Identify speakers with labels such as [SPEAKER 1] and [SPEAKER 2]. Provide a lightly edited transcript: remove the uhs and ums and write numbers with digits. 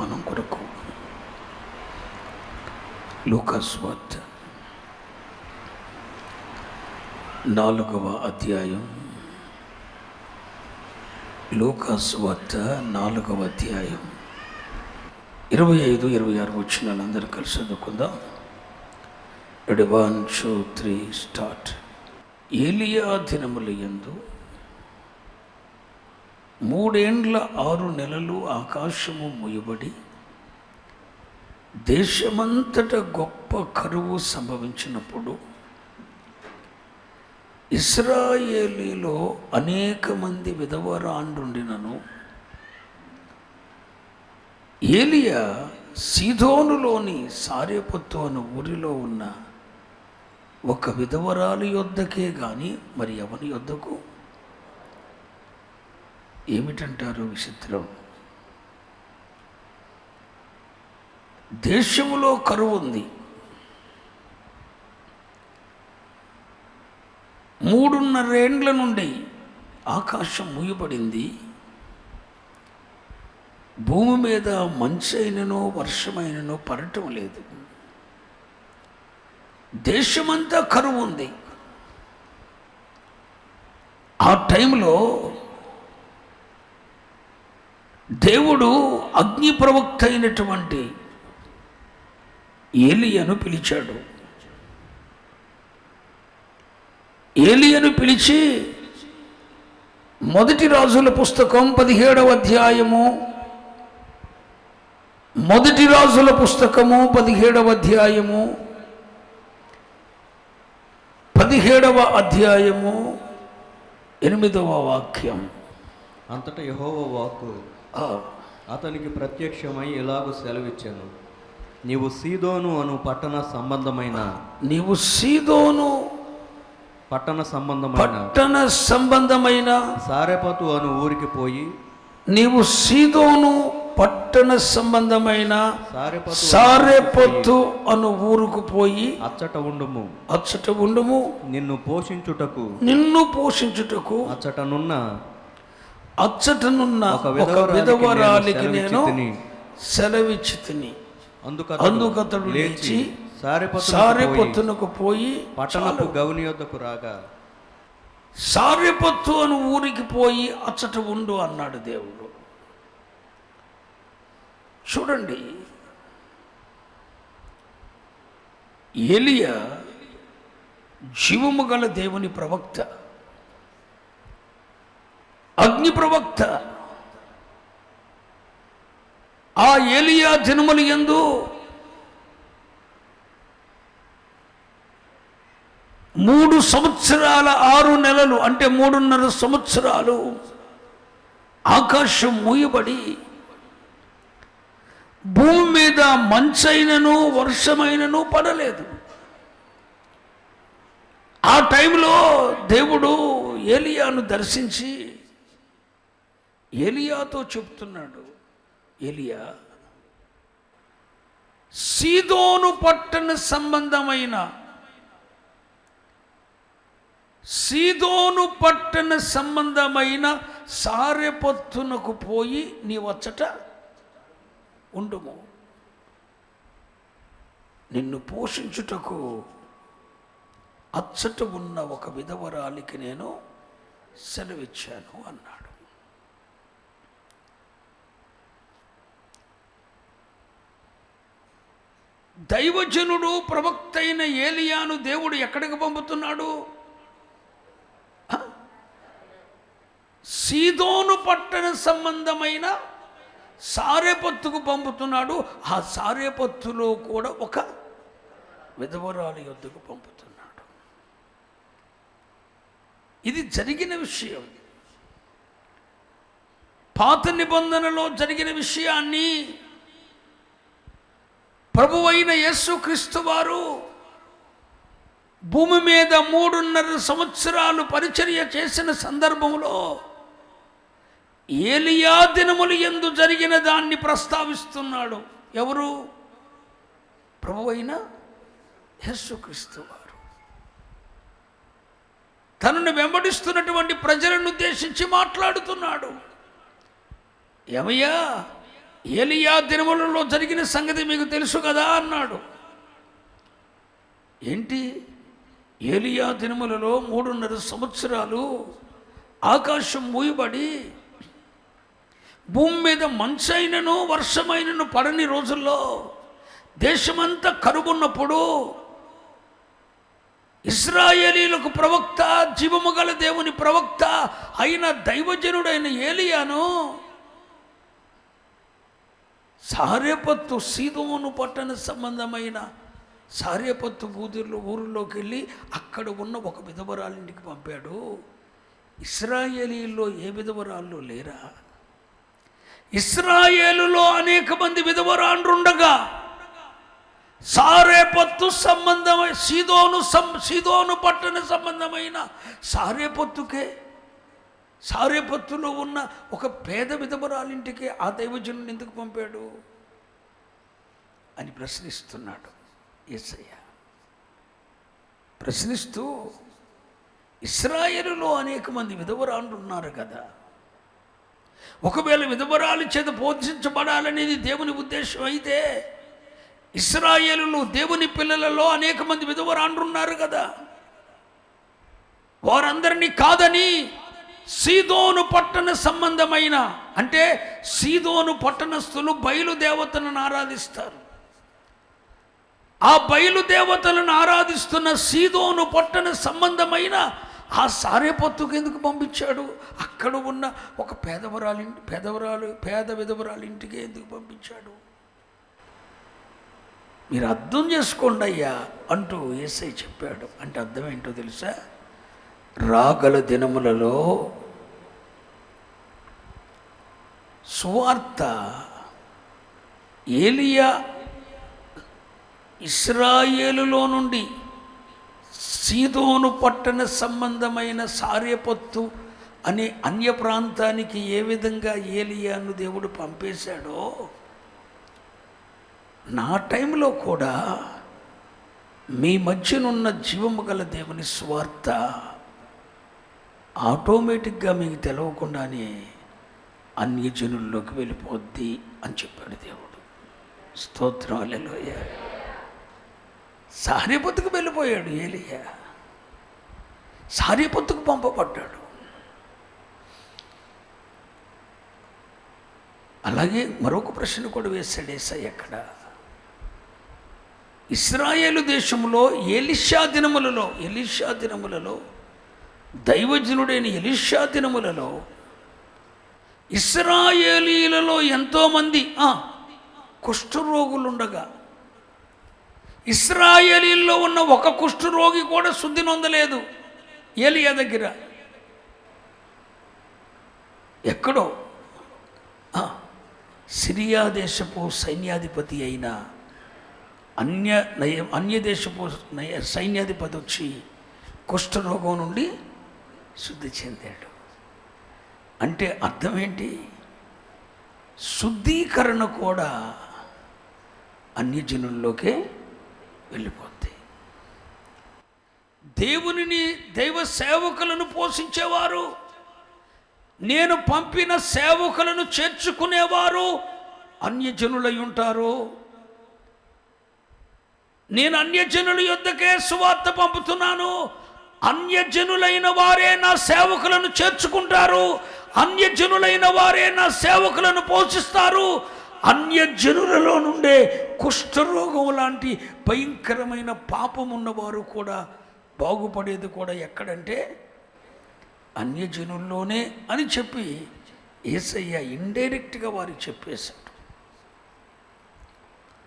[SPEAKER 1] వర్తమానం కొరకు లూకా సువార్త 4వ అధ్యాయం. లూకా సువార్త 4వ అధ్యాయం 25-26 వచనాలందరూ కలిసి చదువుకుందాం. 1 2 3 స్టార్ట్. ఏలియా దినములయందు 3 ఏండ్ల 6 నెలలు ఆకాశము మూయబడి దేశమంతట గొప్ప కరువు సంభవించినప్పుడు ఇశ్రాయేలీలో అనేక మంది విధవరాండుండినను ఏలియా సీదోనులోని సారెపత్తు అను ఊరిలో ఉన్న ఒక విధవరాలి యొద్దకే గాని మరి ఎవరి యొద్దకు. ఏమిటంటారు విచిత్రం? దేశములో కరువు ఉంది. 3.5 ఏండ్ల నుండి ఆకాశం మూయబడింది. భూమి మీద మంచైనను వర్షమైనను పడటం లేదు. దేశమంతా కరువు ఉంది. ఆ టైంలో దేవుడు అగ్ని ప్రవక్త అయినటువంటి ఏలియాను పిలిచాడు. ఏలియాను పిలిచి మొదటి రాజుల పుస్తకం 17వ అధ్యాయము 17వ అధ్యాయము 8వ వాక్యం.
[SPEAKER 2] అంతటా యెహోవా వాక్కు అతనికి ప్రత్యక్షమై ఇలాగూ సెలవిచ్చాను, నీవు సీదోను అను పట్టణ సంబంధమైన సారెపతు అను ఊరికి పోయి, నీవు సీదోను పట్టణ సంబంధమైన సారెపత్తు అను ఊరుకు పోయి అచ్చట ఉండుము. నిన్ను పోషించుటకు అచ్చటనున్న ఒక విధవరాలికి నేను సెలవిచ్చి తిని. అందుకతడు లేచి సారెపత్తునకు పోయి పట్టణపు గౌని యొద్దకు రాగా, సారెపత్తు అను ఊరికి పోయి అచ్చట ఉండు అన్నాడు దేవుడు. చూడండి, ఏలియా జీవము గల దేవుని ప్రవక్త, అగ్ని ప్రవక్త. ఆ ఏలియా దినములు యందు 3 సంవత్సరాల 6 నెలలు అంటే 3.5 సంవత్సరాలు ఆకాశం మూయబడి భూమి మీద మంచైనను వర్షమైనను పడలేదు. ఆ టైంలో దేవుడు ఏలియాను దర్శించి ఏలియాతో చెప్తున్నాడు, ఏలియా, సీదోను పట్టణ సంబంధమైన సారెపత్తునకు పోయి నీవచ్చట ఉండుము. నిన్ను పోషించుటకు అచ్చట ఉన్న ఒక విధవరాలికి నేను సెలవిచ్చాను అన్నాడు. దైవజనుడు ప్రవక్త అయిన ఏలియాను దేవుడు ఎక్కడికి పంపుతున్నాడు? సీదోను పట్టణ సంబంధమైన సారెపత్తుకు పంపుతున్నాడు. ఆ సారెపత్తులో కూడా ఒక విధవరాలి యొద్దకు పంపుతున్నాడు. ఇది జరిగిన విషయం. పాత నిబంధనలో జరిగిన విషయాన్ని ప్రభువైన యేసుక్రీస్తు వారు భూమి మీద 3.5 సంవత్సరాలు పరిచర్య చేసిన సందర్భంలో ఏలియా దినములు యందు జరిగిన దాన్ని ప్రస్తావిస్తున్నాడు. ఎవరు? ప్రభువైన యేసుక్రీస్తు వారు తనను వెంబడిస్తున్నటువంటి ప్రజలను ఉద్దేశించి మాట్లాడుతున్నాడు. ఏమయ్యా, ఏలియా దినములలో జరిగిన సంగతి మీకు తెలుసు కదా అన్నాడు. ఏంటి? ఏలియా దినములలో 3.5 సంవత్సరాలు ఆకాశం మూయబడి భూమి మీద మంచైనను వర్షమైనను పడని రోజుల్లో దేశమంతా కరువున్నప్పుడు ఇశ్రాయేలీలకు ప్రవక్త, జీవము గల దేవుని ప్రవక్త అయిన దైవజనుడైన ఏలియాను సారెపత్తు, సీదోను పట్టణ సంబంధమైన సారెపత్తు ఊరిలోకి వెళ్ళి అక్కడ ఉన్న ఒక విధవరాలింటికి పంపాడు. ఇశ్రాయేలీల్లో ఏ విధవరాళ్ళు లేరా? ఇశ్రాయేలులో అనేక మంది విధవరాండ్రుండగా సారెపత్తు సంబంధమైన సీదోను పట్టణ సంబంధమైన సారెపత్తులో ఉన్న ఒక పేద విధవరాలింటికి ఆ దైవజనుని ఎందుకు పంపాడు అని ప్రశ్నిస్తున్నాడు యేసయ్య. ప్రశ్నిస్తూ, ఇశ్రాయేలులో అనేక మంది విధవరాళ్ళు ఉన్నారు కదా, ఒకవేళ విధవరాలు చేత పోషించబడాలనేది దేవుని ఉద్దేశం అయితే ఇశ్రాయేలులో దేవుని పిల్లలలో అనేక మంది విధవరాళ్ళు ఉన్నారు కదా, వారందరినీ కాదని సీదోను పట్టణ సంబంధమైన, అంటే సీదోను పట్టణస్థులు బయలుదేవతలను ఆరాధిస్తారు. ఆ బయలుదేవతలను ఆరాధిస్తున్న సీదోను పట్టణ సంబంధమైన ఆ సారెపత్తుకు ఎందుకు పంపించాడు? అక్కడ ఉన్న ఒక పేద విధవరాలింటికి ఎందుకు పంపించాడు? మీరు అర్థం చేసుకోండి అయ్యా అంటూ యేసయ్య చెప్పాడు. అంటే అర్థం ఏంటో తెలుసా? రాగల దినములలో సువార్త ఏలియా ఇశ్రాయేలులో నుండి సీదోను పట్టణ సంబంధమైన సారెపత్తు అనే అన్య ప్రాంతానికి ఏ విధంగా ఏలియాను దేవుడు పంపేశాడో, నా టైంలో కూడా మీ మధ్యనున్న జీవము గల దేవుని స్వార్థ ఆటోమేటిక్గా మీకు తెలవకుండానే అన్యజనుల్లోకి వెళ్ళిపోద్ది అని చెప్పాడు దేవుడు. స్తోత్రం, హల్లెలూయా. సారెపత్తుకు వెళ్ళిపోయాడు ఏలియా, సారెపత్తుకు పంపబడ్డాడు. అలాగే మరొక ప్రశ్న కూడా వేశాడు యేసయ్య అక్కడ. ఇశ్రాయేలు దేశంలో ఎలీషా దినములలో దైవజనుడైన ఎలీషా దినములలో ఇశ్రాయేలీలలో ఎంతోమంది కుష్ఠరోగులుండగా ఇశ్రాయేలీల్లో ఉన్న ఒక కుష్ఠరోగి కూడా శుద్ధి నొందలేదు ఏలియా దగ్గర. ఎక్కడో సిరియా దేశపు సైన్యాధిపతి అయిన అన్య దేశపు సైన్యాధిపతి వచ్చి కుష్ఠరోగం నుండి శుద్ధి చెందాడు. అంటే అర్థం ఏంటి? శుద్ధీకరణ కూడా అన్యజనుల్లోకే వెళ్ళిపోద్ది. దైవ సేవకులను పోషించేవారు, నేను పంపిన సేవకులను చేర్చుకునేవారు అన్యజనులై ఉంటారు. నేను అన్యజనుల యొద్దకే సువార్త పంపుతున్నాను, అన్యజనులైన వారే నా సేవకులను చేర్చుకుంటారు, అన్యజనులైన వారే నా సేవకులను పోషిస్తారు. అన్యజనులలో నుండే కుష్ఠరోగం లాంటి భయంకరమైన పాపం ఉన్నవారు కూడా బాగుపడేది కూడా ఎక్కడంటే అన్యజనుల్లోనే అని చెప్పి యేసయ్య ఇండైరెక్ట్గా వారికి చెప్పేశాడు.